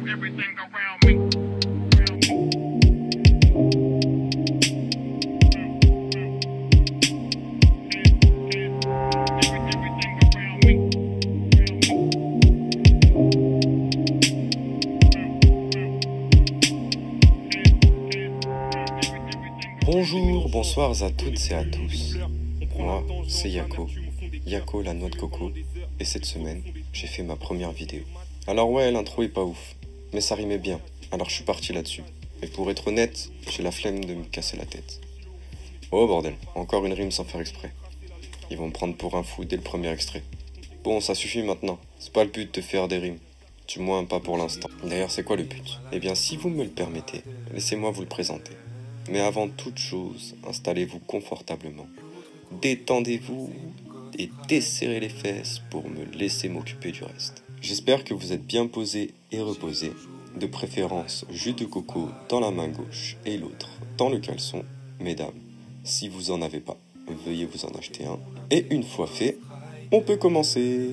Bonjour, bonsoir à toutes et à tous. Moi, c'est Yako la noix de coco, et cette semaine, j'ai fait ma première vidéo. Alors ouais, l'intro est pas ouf, mais ça rimait bien, alors je suis parti là-dessus. Et pour être honnête, j'ai la flemme de me casser la tête. Oh bordel, encore une rime sans faire exprès. Ils vont me prendre pour un fou dès le premier extrait. Bon, ça suffit maintenant, c'est pas le but de faire des rimes. Du moins pas pour l'instant. D'ailleurs, c'est quoi le but? Eh bien, si vous me le permettez, laissez-moi vous le présenter. Mais avant toute chose, installez-vous confortablement. Détendez-vous et desserrez les fesses pour me laisser m'occuper du reste. J'espère que vous êtes bien posés et reposés, de préférence jus de coco dans la main gauche et l'autre dans le caleçon. Mesdames, si vous en avez pas, veuillez vous en acheter un. Et une fois fait, on peut commencer.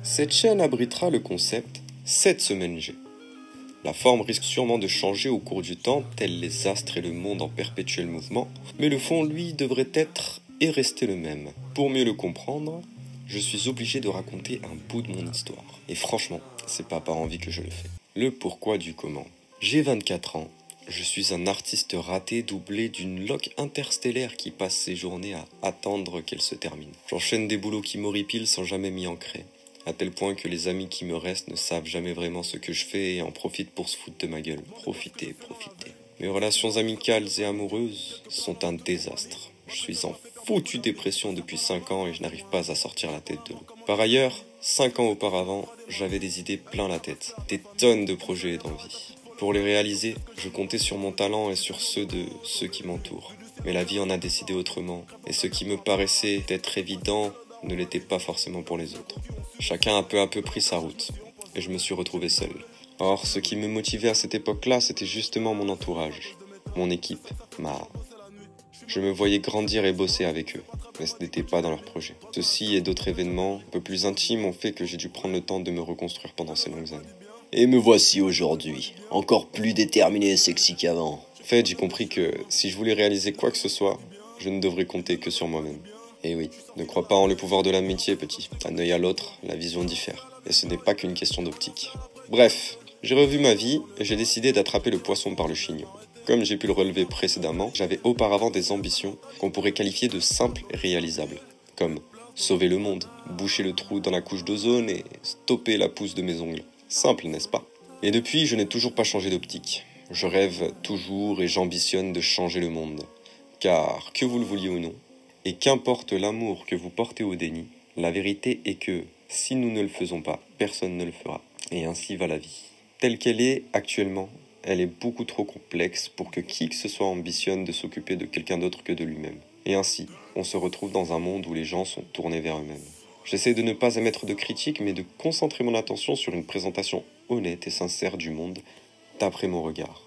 Cette chaîne abritera le concept 7 semaines G. La forme risque sûrement de changer au cours du temps, tels les astres et le monde en perpétuel mouvement, mais le fond, lui, devrait être et rester le même. Pour mieux le comprendre, je suis obligé de raconter un bout de mon histoire. Et franchement, c'est pas par envie que je le fais. Le pourquoi du comment. J'ai 24 ans, je suis un artiste raté doublé d'une loque interstellaire qui passe ses journées à attendre qu'elle se termine. J'enchaîne des boulots qui m'horripilent sans jamais m'y ancrer. À tel point que les amis qui me restent ne savent jamais vraiment ce que je fais et en profitent pour se foutre de ma gueule. Profitez. Mes relations amicales et amoureuses sont un désastre. Je suis en foutue dépression depuis 5 ans et je n'arrive pas à sortir la tête de l'eau. Par ailleurs, 5 ans auparavant, j'avais des idées plein la tête, des tonnes de projets et d'envies. Pour les réaliser, je comptais sur mon talent et sur ceux de ceux qui m'entourent. Mais la vie en a décidé autrement, et ce qui me paraissait être évident ne l'était pas forcément pour les autres. Chacun a peu à peu pris sa route, et je me suis retrouvé seul. Or, ce qui me motivait à cette époque-là, c'était justement mon entourage, mon équipe, Je me voyais grandir et bosser avec eux, mais ce n'était pas dans leurs projets. Ceci et d'autres événements un peu plus intimes ont fait que j'ai dû prendre le temps de me reconstruire pendant ces longues années. Et me voici aujourd'hui, encore plus déterminé et sexy qu'avant. En fait, j'ai compris que si je voulais réaliser quoi que ce soit, je ne devrais compter que sur moi-même. Et oui, ne crois pas en le pouvoir de l'amitié, petit. D'un œil à l'autre, la vision diffère. Et ce n'est pas qu'une question d'optique. Bref, j'ai revu ma vie et j'ai décidé d'attraper le poisson par le chignon. Comme j'ai pu le relever précédemment, j'avais auparavant des ambitions qu'on pourrait qualifier de simples et réalisables. Comme sauver le monde, boucher le trou dans la couche d'ozone et stopper la pousse de mes ongles. Simple, n'est-ce pas? Et depuis, je n'ai toujours pas changé d'optique. Je rêve toujours et j'ambitionne de changer le monde. Car, que vous le vouliez ou non, et qu'importe l'amour que vous portez au déni, la vérité est que, si nous ne le faisons pas, personne ne le fera. Et ainsi va la vie. Telle qu'elle est actuellement, elle est beaucoup trop complexe pour que qui que ce soit ambitionne de s'occuper de quelqu'un d'autre que de lui-même. Et ainsi, on se retrouve dans un monde où les gens sont tournés vers eux-mêmes. J'essaie de ne pas émettre de critiques, mais de concentrer mon attention sur une présentation honnête et sincère du monde, d'après mon regard.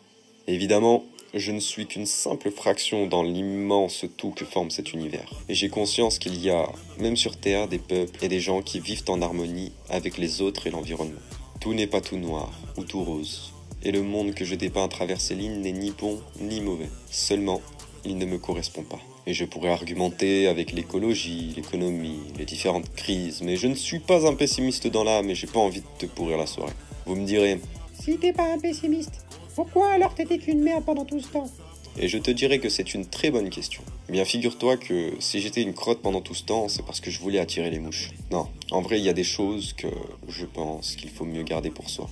Évidemment, je ne suis qu'une simple fraction dans l'immense tout que forme cet univers. Et j'ai conscience qu'il y a, même sur Terre, des peuples et des gens qui vivent en harmonie avec les autres et l'environnement. Tout n'est pas tout noir ou tout rose. Et le monde que je dépeins à travers ces lignes n'est ni bon ni mauvais. Seulement, il ne me correspond pas. Et je pourrais argumenter avec l'écologie, l'économie, les différentes crises, mais je ne suis pas un pessimiste dans l'âme et j'ai pas envie de te pourrir la soirée. Vous me direz... Si t'es pas un pessimiste, pourquoi alors t'étais qu'une merde pendant tout ce temps? Et je te dirais que c'est une très bonne question. Eh bien, figure-toi que si j'étais une crotte pendant tout ce temps, c'est parce que je voulais attirer les mouches. Non, en vrai, il y a des choses que je pense qu'il faut mieux garder pour soi,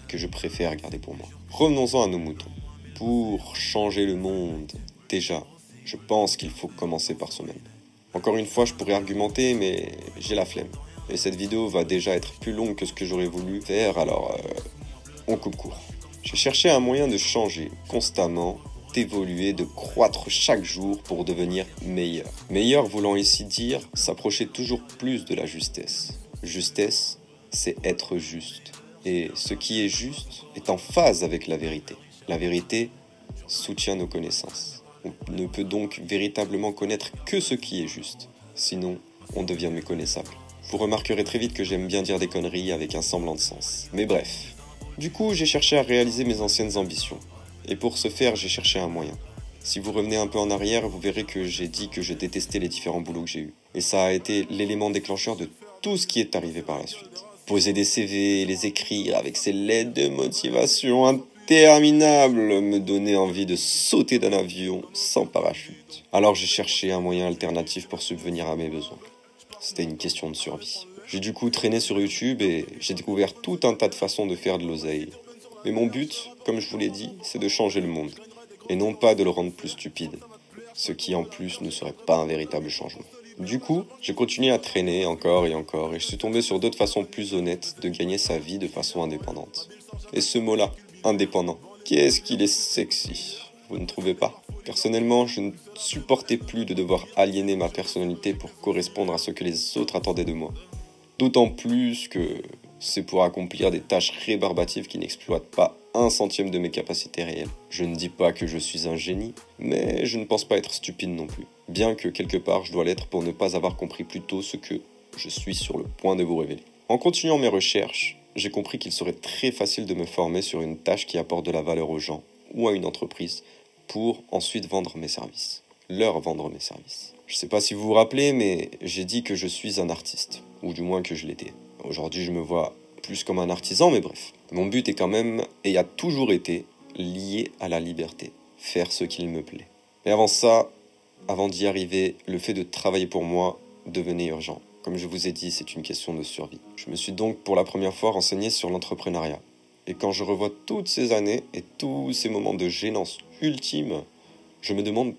que je préfère garder pour moi. Revenons-en à nos moutons. Pour changer le monde, déjà, je pense qu'il faut commencer par soi-même. Encore une fois, je pourrais argumenter, mais j'ai la flemme. Et cette vidéo va déjà être plus longue que ce que j'aurais voulu faire, alors on coupe court. J'ai cherché un moyen de changer constamment, d'évoluer, de croître chaque jour pour devenir meilleur. Meilleur voulant ici dire s'approcher toujours plus de la justesse. Justesse, c'est être juste. Et ce qui est juste est en phase avec la vérité. La vérité soutient nos connaissances. On ne peut donc véritablement connaître que ce qui est juste. Sinon, on devient méconnaissable. Vous remarquerez très vite que j'aime bien dire des conneries avec un semblant de sens. Mais bref, Du coup, j'ai cherché à réaliser mes anciennes ambitions. Et pour ce faire, j'ai cherché un moyen. Si vous revenez un peu en arrière, vous verrez que j'ai dit que je détestais les différents boulots que j'ai eus. Et ça a été l'élément déclencheur de tout ce qui est arrivé par la suite. Poser des CV, les écrire avec ces lettres de motivation interminables me donnait envie de sauter d'un avion sans parachute. Alors j'ai cherché un moyen alternatif pour subvenir à mes besoins. C'était une question de survie. J'ai du coup traîné sur YouTube et j'ai découvert tout un tas de façons de faire de l'oseille. Mais mon but, comme je vous l'ai dit, c'est de changer le monde. Et non pas de le rendre plus stupide. Ce qui en plus ne serait pas un véritable changement. Du coup, j'ai continué à traîner encore et encore, et je suis tombé sur d'autres façons plus honnêtes de gagner sa vie de façon indépendante. Et ce mot-là, indépendant, qu'est-ce qu'il est sexy, vous ne trouvez pas? Personnellement, je ne supportais plus de devoir aliéner ma personnalité pour correspondre à ce que les autres attendaient de moi. D'autant plus que c'est pour accomplir des tâches rébarbatives qui n'exploitent pas un centième de mes capacités réelles. Je ne dis pas que je suis un génie, mais je ne pense pas être stupide non plus. Bien que quelque part je dois l'être pour ne pas avoir compris plus tôt ce que je suis sur le point de vous révéler. En continuant mes recherches, j'ai compris qu'il serait très facile de me former sur une tâche qui apporte de la valeur aux gens ou à une entreprise pour ensuite vendre mes services. Leur vendre mes services. Je ne sais pas si vous vous rappelez, mais j'ai dit que je suis un artiste, ou du moins que je l'étais. Aujourd'hui, je me vois plus comme un artisan, mais bref. Mon but est quand même, et a toujours été, lié à la liberté. Faire ce qu'il me plaît. Mais avant ça, avant d'y arriver, le fait de travailler pour moi devenait urgent. Comme je vous ai dit, c'est une question de survie. Je me suis donc pour la première fois renseigné sur l'entrepreneuriat. Et quand je revois toutes ces années et tous ces moments de gênance ultime, je me demande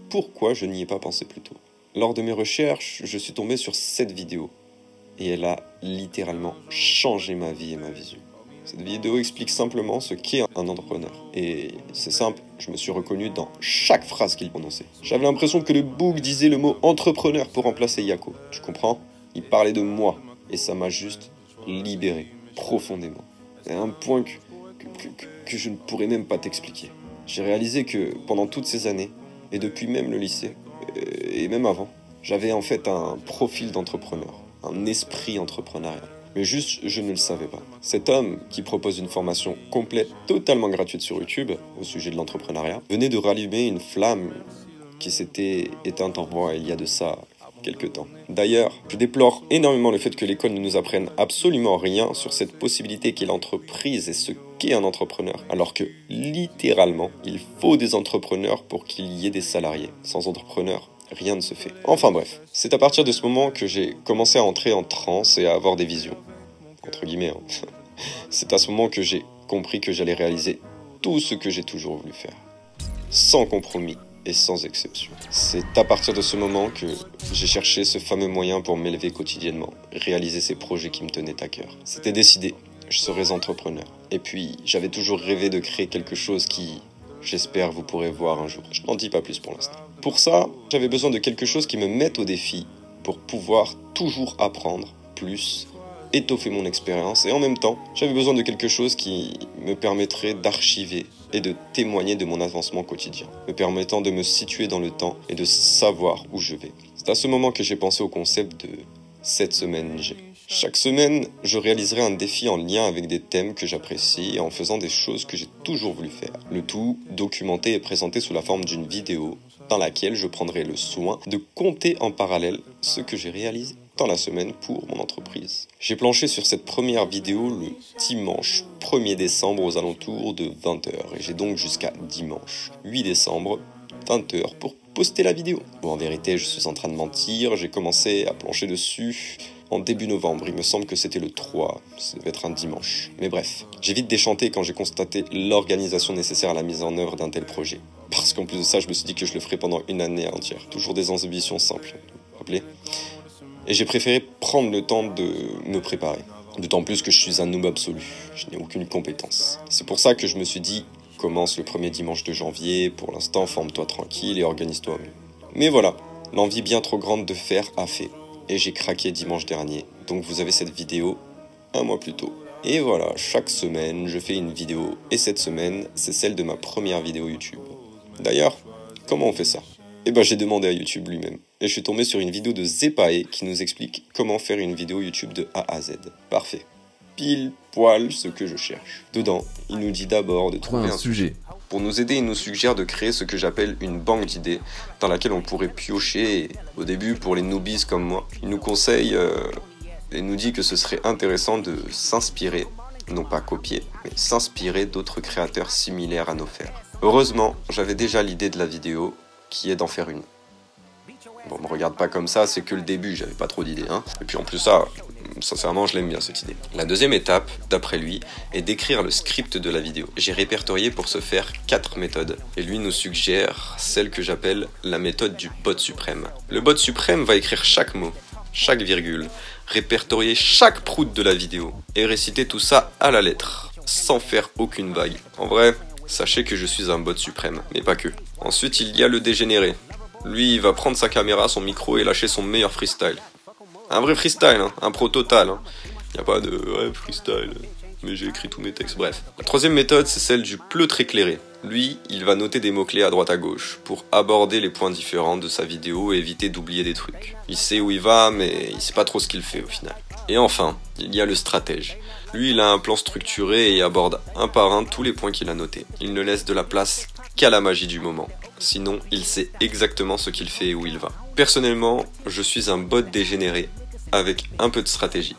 pourquoi je n'y ai pas pensé plus tôt. Lors de mes recherches, je suis tombé sur cette vidéo. Et elle a littéralement changé ma vie et ma vision. Cette vidéo explique simplement ce qu'est un entrepreneur. Et c'est simple, je me suis reconnu dans chaque phrase qu'il prononçait. J'avais l'impression que le bouc disait le mot entrepreneur pour remplacer Yako. Tu comprends? Il parlait de moi. Et ça m'a juste libéré profondément. À un point que je ne pourrais même pas t'expliquer. J'ai réalisé que pendant toutes ces années, et depuis même le lycée, et même avant, j'avais en fait un profil d'entrepreneur, un esprit entrepreneurial. Mais juste, je ne le savais pas. Cet homme, qui propose une formation complète, totalement gratuite sur YouTube, au sujet de l'entrepreneuriat, venait de rallumer une flamme qui s'était éteinte en moi il y a de ça quelques temps. D'ailleurs, je déplore énormément le fait que l'école ne nous apprenne absolument rien sur cette possibilité qu'est l'entreprise et ce qu'est un entrepreneur, alors que, littéralement, il faut des entrepreneurs pour qu'il y ait des salariés. Sans entrepreneurs, rien ne se fait. Enfin bref, c'est à partir de ce moment que j'ai commencé à entrer en transe et à avoir des visions. Entre guillemets, hein. C'est à ce moment que j'ai compris que j'allais réaliser tout ce que j'ai toujours voulu faire. Sans compromis et sans exception. C'est à partir de ce moment que j'ai cherché ce fameux moyen pour m'élever quotidiennement, réaliser ces projets qui me tenaient à cœur. C'était décidé, je serais entrepreneur. Et puis, j'avais toujours rêvé de créer quelque chose qui, j'espère, vous pourrez voir un jour. Je n'en dis pas plus pour l'instant. Pour ça, j'avais besoin de quelque chose qui me mette au défi pour pouvoir toujours apprendre plus, étoffer mon expérience et en même temps, j'avais besoin de quelque chose qui me permettrait d'archiver et de témoigner de mon avancement quotidien, me permettant de me situer dans le temps et de savoir où je vais. C'est à ce moment que j'ai pensé au concept de 7 semaines G. Chaque semaine, je réaliserai un défi en lien avec des thèmes que j'apprécie et en faisant des choses que j'ai toujours voulu faire. Le tout documenté et présenté sous la forme d'une vidéo dans laquelle je prendrai le soin de compter en parallèle ce que j'ai réalisé dans la semaine pour mon entreprise. J'ai planché sur cette première vidéo le dimanche 1er décembre aux alentours de 20h et j'ai donc jusqu'à dimanche 8 décembre 20h pour poster la vidéo. Bon, en vérité, je suis en train de mentir, j'ai commencé à plancher dessus en début novembre, il me semble que c'était le 3, ça devait être un dimanche. Mais bref, j'ai vite déchanté quand j'ai constaté l'organisation nécessaire à la mise en œuvre d'un tel projet. Parce qu'en plus de ça, je me suis dit que je le ferais pendant une année entière. Toujours des ambitions simples, vous vous rappelez ? Et j'ai préféré prendre le temps de me préparer. D'autant plus que je suis un noob absolu, je n'ai aucune compétence. C'est pour ça que je me suis dit, commence le premier dimanche de janvier, pour l'instant forme-toi tranquille et organise-toi mieux. Mais voilà, l'envie bien trop grande de faire a fait. Et j'ai craqué dimanche dernier, donc vous avez cette vidéo un mois plus tôt. Et voilà, chaque semaine, je fais une vidéo, et cette semaine, c'est celle de ma première vidéo YouTube. D'ailleurs, comment on fait ça ? Eh ben j'ai demandé à YouTube lui-même, et je suis tombé sur une vidéo de Zepae qui nous explique comment faire une vidéo YouTube de A à Z. Parfait. pile poil ce que je cherche. Dedans, il nous dit d'abord de trouver un sujet. Pour nous aider, il nous suggère de créer ce que j'appelle une banque d'idées dans laquelle on pourrait piocher. Et au début, pour les newbies comme moi, il nous conseille et nous dit que ce serait intéressant de s'inspirer, non pas copier, mais s'inspirer d'autres créateurs similaires à nos fers. Heureusement, j'avais déjà l'idée de la vidéo, qui est d'en faire une. Bon, me regarde pas comme ça, c'est que le début, j'avais pas trop d'idées, hein. Et puis en plus ça, sincèrement, je l'aime bien cette idée. La deuxième étape, d'après lui, est d'écrire le script de la vidéo. J'ai répertorié pour ce faire 4 méthodes. Et lui nous suggère celle que j'appelle la méthode du bot suprême. Le bot suprême va écrire chaque mot, chaque virgule, répertorier chaque prout de la vidéo et réciter tout ça à la lettre, sans faire aucune vague. En vrai, sachez que je suis un bot suprême, mais pas que. Ensuite, il y a le dégénéré. Lui, il va prendre sa caméra, son micro et lâcher son meilleur freestyle. Un vrai freestyle, hein, un pro total. Hein. Y a pas de ouais, freestyle, mais j'ai écrit tous mes textes, bref. La troisième méthode, c'est celle du pleutre éclairé. Lui, il va noter des mots-clés à droite à gauche pour aborder les points différents de sa vidéo et éviter d'oublier des trucs. Il sait où il va, mais il sait pas trop ce qu'il fait au final. Et enfin, il y a le stratège. Lui, il a un plan structuré et aborde un par un tous les points qu'il a notés. Il ne laisse de la place qu'à la magie du moment. Sinon, il sait exactement ce qu'il fait et où il va. Personnellement, je suis un bot dégénéré, avec un peu de stratégie.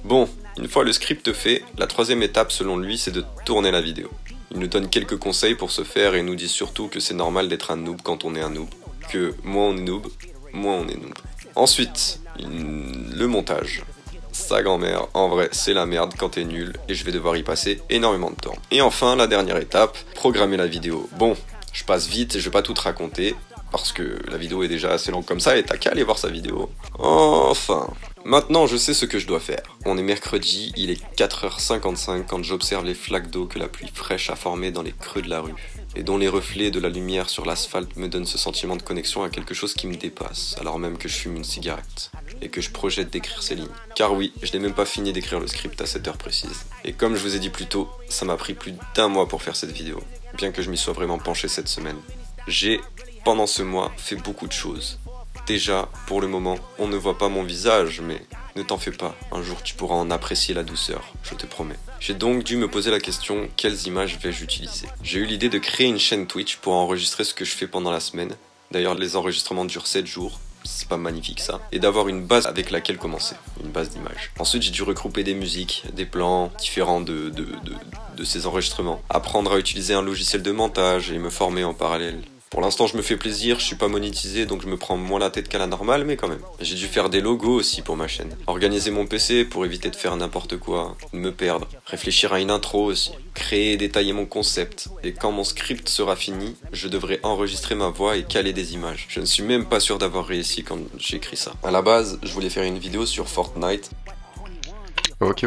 Bon, une fois le script fait, la troisième étape selon lui, c'est de tourner la vidéo. Il nous donne quelques conseils pour ce faire et nous dit surtout que c'est normal d'être un noob quand on est un noob. Que moins on est noob, moins on est noob. Ensuite, le montage. Sa grand-mère, en vrai, c'est la merde quand t'es nul et je vais devoir y passer énormément de temps. Et enfin, la dernière étape, programmer la vidéo. Bon, je passe vite et je vais pas tout te raconter parce que la vidéo est déjà assez longue comme ça et t'as qu'à aller voir sa vidéo. Enfin, maintenant je sais ce que je dois faire. On est mercredi, il est 4h55 quand j'observe les flaques d'eau que la pluie fraîche a formées dans les creux de la rue et dont les reflets de la lumière sur l'asphalte me donnent ce sentiment de connexion à quelque chose qui me dépasse, alors même que je fume une cigarette et que je projette d'écrire ces lignes. Car oui, je n'ai même pas fini d'écrire le script à cette heure précise. Et comme je vous ai dit plus tôt, ça m'a pris plus d'1 mois pour faire cette vidéo, bien que je m'y sois vraiment penché cette semaine. J'ai, pendant ce mois, fait beaucoup de choses. Déjà, pour le moment, on ne voit pas mon visage, mais ne t'en fais pas, un jour tu pourras en apprécier la douceur, je te promets. J'ai donc dû me poser la question, quelles images vais-je utiliser? J'ai eu l'idée de créer une chaîne Twitch pour enregistrer ce que je fais pendant la semaine. D'ailleurs, les enregistrements durent 7 jours. C'est pas magnifique ça. Et d'avoir une base avec laquelle commencer, une base d'images. Ensuite, j'ai dû regrouper des musiques, des plans différents de ces enregistrements. Apprendre à utiliser un logiciel de montage et me former en parallèle. Pour l'instant, je me fais plaisir, je suis pas monétisé, donc je me prends moins la tête qu'à la normale, mais quand même. J'ai dû faire des logos aussi pour ma chaîne. Organiser mon PC pour éviter de faire n'importe quoi, de me perdre. Réfléchir à une intro aussi. Créer et détailler mon concept. Et quand mon script sera fini, je devrais enregistrer ma voix et caler des images. Je ne suis même pas sûr d'avoir réussi quand j'ai écrit ça. À la base, je voulais faire une vidéo sur Fortnite. Ok.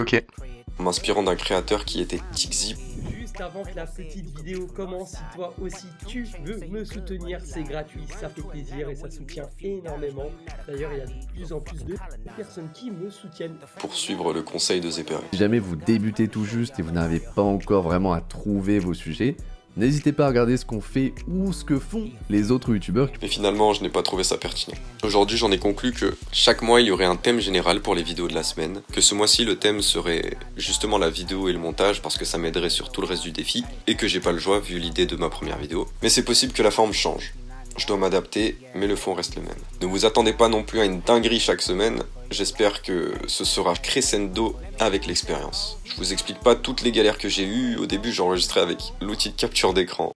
En m'inspirant d'un créateur qui était Tixi. Juste avant que la petite vidéo commence, si toi aussi tu veux me soutenir, c'est gratuit, ça fait plaisir et ça soutient énormément. D'ailleurs, il y a de plus en plus de personnes qui me soutiennent. Pour suivre le conseil de Zepper. Si jamais vous débutez tout juste et vous n'arrivez pas encore vraiment à trouver vos sujets, n'hésitez pas à regarder ce qu'on fait ou ce que font les autres youtubeurs. Mais finalement, je n'ai pas trouvé ça pertinent. Aujourd'hui, j'en ai conclu que chaque mois, il y aurait un thème général pour les vidéos de la semaine. Que ce mois-ci, le thème serait justement la vidéo et le montage parce que ça m'aiderait sur tout le reste du défi. Et que j'ai pas le choix vu l'idée de ma première vidéo. Mais c'est possible que la forme change. Je dois m'adapter, mais le fond reste le même. Ne vous attendez pas non plus à une dinguerie chaque semaine. J'espère que ce sera crescendo avec l'expérience. Je vous explique pas toutes les galères que j'ai eues. Au début, j'enregistrais avec l'outil de capture d'écran.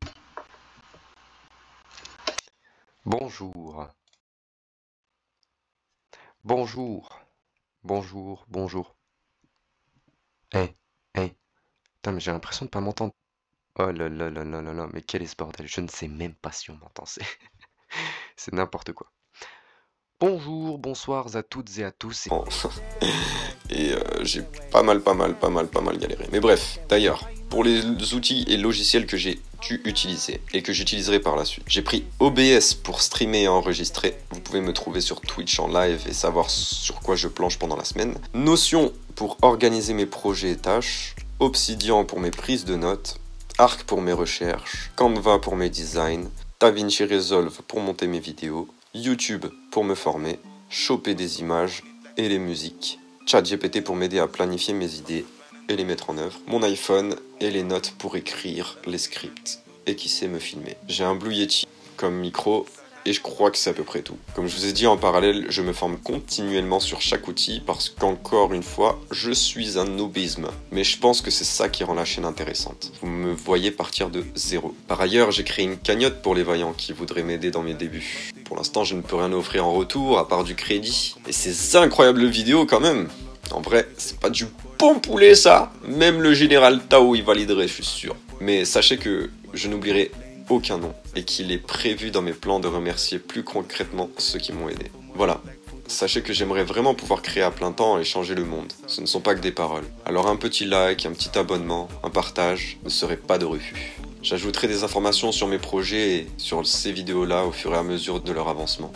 Bonjour. Hey. Putain, mais j'ai l'impression de pas m'entendre. Oh là là là là là là, mais quel est ce bordel? Je ne sais même pas si on m'entend, c'est n'importe quoi. Bonjour, bonsoir à toutes et à tous. Et j'ai pas mal galéré. Mais bref, d'ailleurs, pour les outils et logiciels que j'ai dû utiliser et que j'utiliserai par la suite, j'ai pris OBS pour streamer et enregistrer. Vous pouvez me trouver sur Twitch en live et savoir sur quoi je planche pendant la semaine. Notion pour organiser mes projets et tâches. Obsidian pour mes prises de notes. Arc pour mes recherches. Canva pour mes designs. DaVinci Resolve pour monter mes vidéos. YouTube pour me former. Choper des images et les musiques. ChatGPT pour m'aider à planifier mes idées et les mettre en œuvre, mon iPhone et les notes pour écrire les scripts, et qui sait me filmer. J'ai un Blue Yeti comme micro, et je crois que c'est à peu près tout. Comme je vous ai dit en parallèle, je me forme continuellement sur chaque outil parce qu'encore une fois, je suis un noobisme. Mais je pense que c'est ça qui rend la chaîne intéressante. Vous me voyez partir de zéro. Par ailleurs, j'ai créé une cagnotte pour les voyants qui voudraient m'aider dans mes débuts. Pour l'instant, je ne peux rien offrir en retour à part du crédit. Et ces incroyables vidéos quand même. En vrai, c'est pas du bon poulet ça. Même le général Tao y validerait, je suis sûr. Mais sachez que je n'oublierai aucun nom et qu'il est prévu dans mes plans de remercier plus concrètement ceux qui m'ont aidé. Voilà, sachez que j'aimerais vraiment pouvoir créer à plein temps et changer le monde. Ce ne sont pas que des paroles. Alors un petit like, un petit abonnement, un partage ne serait pas de refus. J'ajouterai des informations sur mes projets et sur ces vidéos-là au fur et à mesure de leur avancement.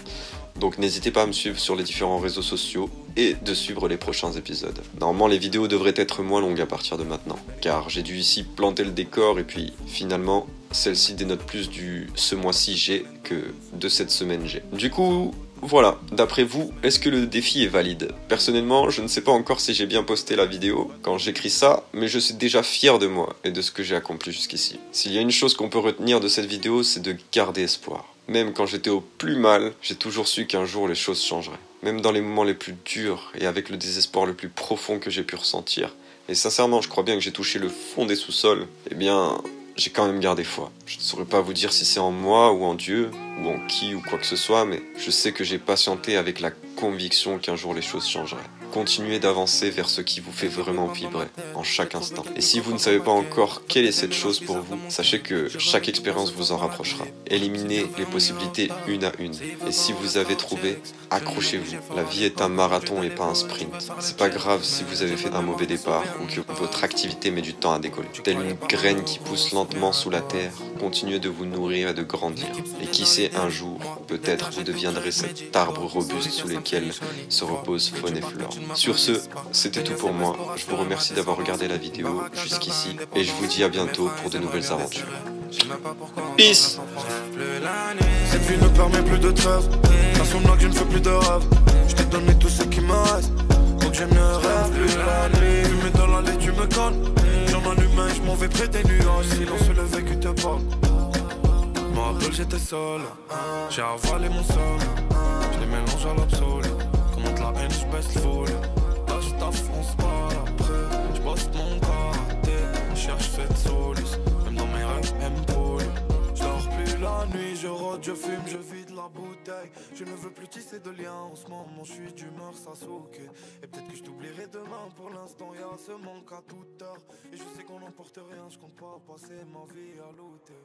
Donc n'hésitez pas à me suivre sur les différents réseaux sociaux et de suivre les prochains épisodes. Normalement les vidéos devraient être moins longues à partir de maintenant, car j'ai dû ici planter le décor et puis finalement celle-ci dénote plus du ce mois-ci j'ai que de cette semaine j'ai. Du coup, voilà, d'après vous, est-ce que le défi est valide? Personnellement, je ne sais pas encore si j'ai bien posté la vidéo quand j'écris ça, mais je suis déjà fier de moi et de ce que j'ai accompli jusqu'ici. S'il y a une chose qu'on peut retenir de cette vidéo, c'est de garder espoir. Même quand j'étais au plus mal, j'ai toujours su qu'un jour les choses changeraient. Même dans les moments les plus durs et avec le désespoir le plus profond que j'ai pu ressentir. Et sincèrement, je crois bien que j'ai touché le fond des sous-sols. Eh bien, j'ai quand même gardé foi. Je ne saurais pas vous dire si c'est en moi ou en Dieu, ou en qui ou quoi que ce soit, mais je sais que j'ai patienté avec la conviction qu'un jour les choses changeraient. Continuez d'avancer vers ce qui vous fait vraiment vibrer, en chaque instant. Et si vous ne savez pas encore quelle est cette chose pour vous, sachez que chaque expérience vous en rapprochera. Éliminez les possibilités une à une. Et si vous avez trouvé, accrochez-vous. La vie est un marathon et pas un sprint. C'est pas grave si vous avez fait un mauvais départ ou que votre activité met du temps à décoller. Telle une graine qui pousse lentement sous la terre, continuez de vous nourrir et de grandir. Et qui sait, un jour, peut-être vous deviendrez cet arbre robuste sous lequel se reposent faune et flore. Sur ce, c'était tout pour moi. Je vous remercie d'avoir regardé la vidéo jusqu'ici et je vous dis à bientôt pour de nouvelles aventures. Peace. Cette vie ne permet plus de trêve. Dans son que je ne fais plus de rêve. Je t'ai donné tout ce qui me reste. Faut que je ne rêve plus la nuit. Fumé dans l'allée, tu me connais. J'en allume un, je m'en vais près des nuages. Silence, le vécu te parle. Je me rappelle, j'étais seul. J'ai avalé mon sol. Je les mélange à l'absolu. Comment de la haine, je baisse le vol. Là, je t'affonce pas après. Je bosse mon karaté. Je cherche cette soluce. Même dans mes rêves, M-Pool. Je dors plus la nuit, je rôde, je fume, je vide la bouteille. Je ne veux plus tisser de liens en ce moment, je suis d'humeur Sasuke. Et peut-être que je t'oublierai demain, pour l'instant y'a ce manque à toute heure. Et je sais qu'on n'emporte rien, je compte pas passer ma vie à looter.